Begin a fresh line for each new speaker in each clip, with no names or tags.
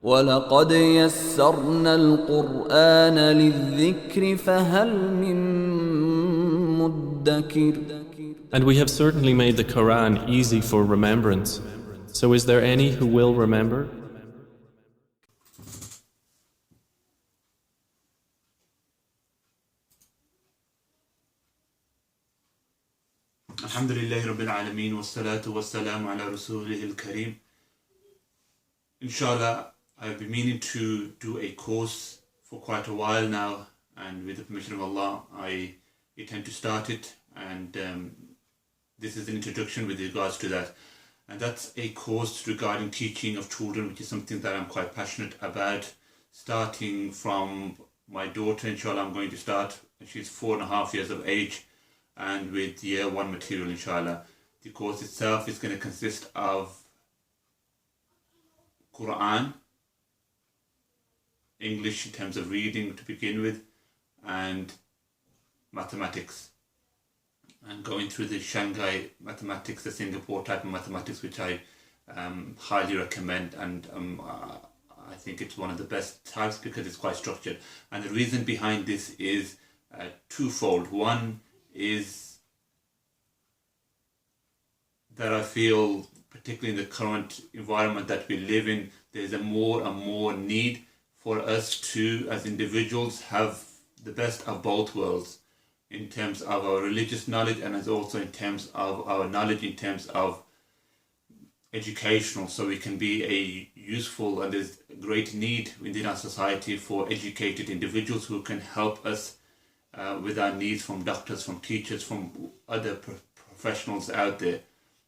وَلَقَدْ يَسَّرْنَا الْقُرْآنَ لِلذِّكْرِ فَهَلْ مِن مُّدَّكِرٍ.
And we have certainly made the Quran easy for remembrance. So is there any who will remember?
Alhamdulillahi Rabbil Alameen wa salatu wa salam ala Rasulihil Kareem. Inshallah, I've been meaning to do a course for quite a while now, and with the permission of Allah, I intend to start it, and this is an introduction with regards to that. And that's a course regarding teaching of children, which is something that I'm quite passionate about, starting from my daughter. Inshallah, I'm going to start. She's 4.5 years of age, and with year 1 material, inshallah. The course itself is going to consist of Quran, English in terms of reading to begin with, and mathematics, and going through the Shanghai mathematics, the Singapore type of mathematics, which I highly recommend, and I think it's one of the best types because it's quite structured. And the reason behind this is twofold. One is that I feel, particularly in the current environment that we live in, there's a more and more need for us to, as individuals, have the best of both worlds in terms of our religious knowledge, and as also in terms of our knowledge in terms of educational, so we can be a useful, and there's great need within our society for educated individuals who can help us with our needs, from doctors, from teachers, from other professionals out there.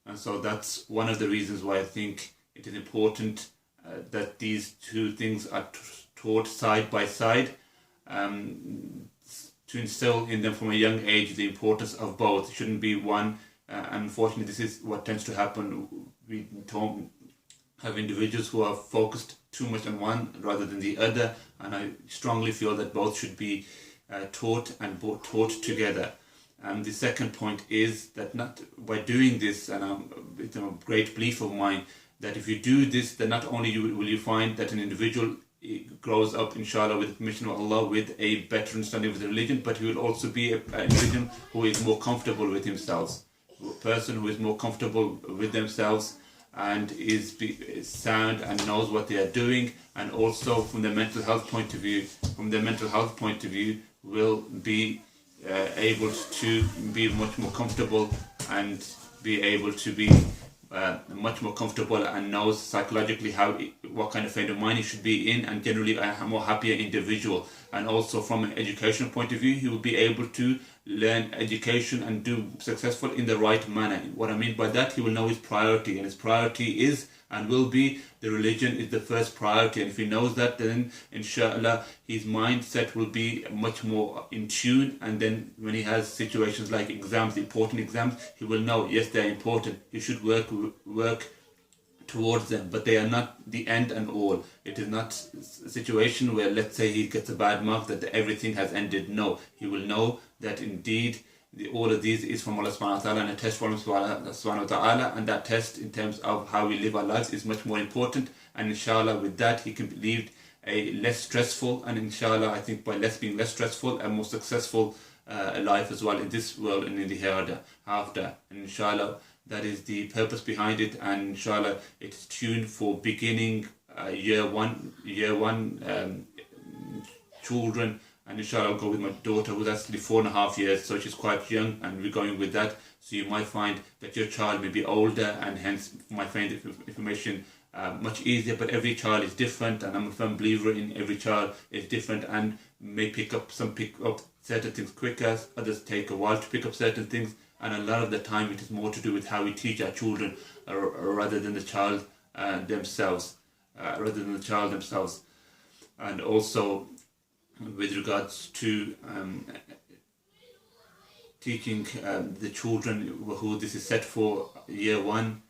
And so that's one of the reasons why I think it is important that these two things are taught side by side, to instill in them from a young age the importance of both. It shouldn't be one. Unfortunately, this is what tends to happen. We don't have individuals who are focused too much on one rather than the other, and I strongly feel that both should be taught and taught together. And the second point is that not by doing this, and it's a great belief of mine, that if you do this, then not only will you find that an individual grows up, inshallah, with the permission of Allah, with a better understanding of the religion, but he will also be an individual who is more comfortable with himself, a person who is more comfortable with themselves and is sound and knows what they are doing, and also from the mental health point of view, will be able to be much more comfortable and be able to be much more comfortable and knows psychologically what kind of frame of mind he should be in, and generally a more happier individual. And also from an educational point of view, he will be able to learn education and do successful in the right manner. What I mean by that, he will know his priority, and his priority is and will be the religion is the first priority. And if he knows that, then inshallah his mindset will be much more in tune, and then when he has situations like exams, important exams, he will know, yes, they're important, he should work towards them, but they are not the end and all. It is not a situation where, let's say, he gets a bad mark, that everything has ended. No, he will know that indeed all of these is from Allah subhanahu wa ta'ala, and a test from Allah subhanahu wa ta'ala, and that test in terms of how we live our lives is much more important. And inshallah with that he can lead a less stressful, and inshallah I think by being less stressful, a more successful life as well in this world and in the hereafter. And inshallah that is the purpose behind it, and inshallah it is tuned for beginning year one children. And inshallah I'll go with my daughter, who's actually 4.5 years, so she's quite young, and we're going with that. So you might find that your child may be older, and hence you might find information much easier, but every child is different, and I'm a firm believer in every child is different and may pick up certain things quicker, others take a while to pick up certain things, and a lot of the time it is more to do with how we teach our children rather than the child themselves. And also with regards to teaching the children who this is set for year 1,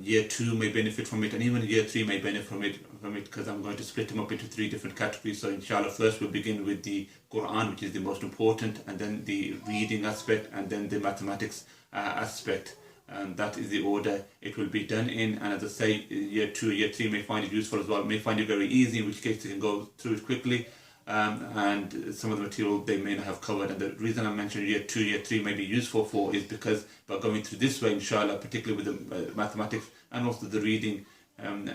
year 2 may benefit from it, and even year 3 may benefit from it, because I'm going to split them up into 3 different categories. So inshallah first we'll begin with the Quran, which is the most important, and then the reading aspect, and then the mathematics aspect. and that is the order it will be done in. And as I say, year 2, year 3 may find it useful as well, may find it very easy, in which case they can go through it quickly, and some of the material they may not have covered. And the reason I mentioned year 2, year 3 may be useful for is because by going through this way, inshallah, particularly with the mathematics and also the reading and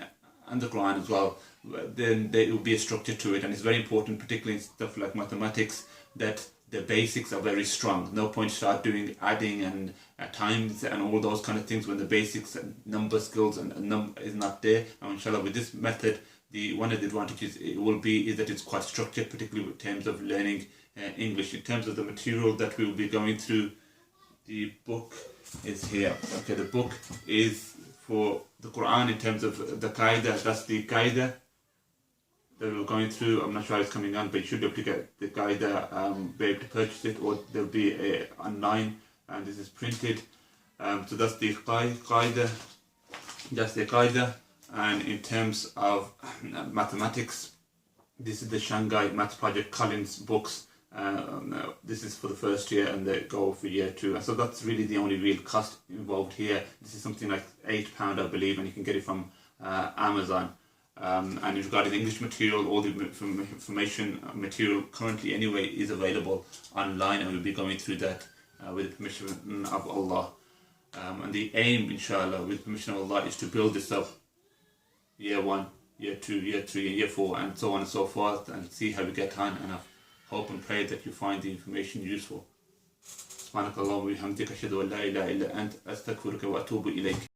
the Quran as well, then there will be a structure to it. And it's very important, particularly in stuff like mathematics, that the basics are very strong. No point start doing adding and times and all those kind of things when the basics and number skills and is not there. And inshallah, with this method, one of the advantages it will be is that it's quite structured, particularly in terms of learning English. In terms of the material that we will be going through, the book is here. Okay, the book is for the Quran in terms of the Qaidah. That's the Qaidah that we're going through. I'm not sure how it's coming on, but you should be able to get the Qaidah, be able to purchase it, or there'll be online, and this is printed. So that's the Qaidah. That's the Qaidah. And in terms of mathematics, this is the Shanghai Maths Project Collins books. This is for the first year, and they go for year 2. And so that's really the only real cost involved here. This is something like £8, I believe, and you can get it from Amazon. And regarding English material, all the information material currently anyway is available online, and we'll be going through that with the permission of Allah. And the aim, inshallah, with the permission of Allah, is to build this up year 1, year 2, year 3, and year 4, and so on and so forth, and see how we get on. And I hope and pray that you find the information useful. سبحانك اللهم وبحمدك أشهد أن لا إله إلا أنت أستغفرك وأتوب إليك.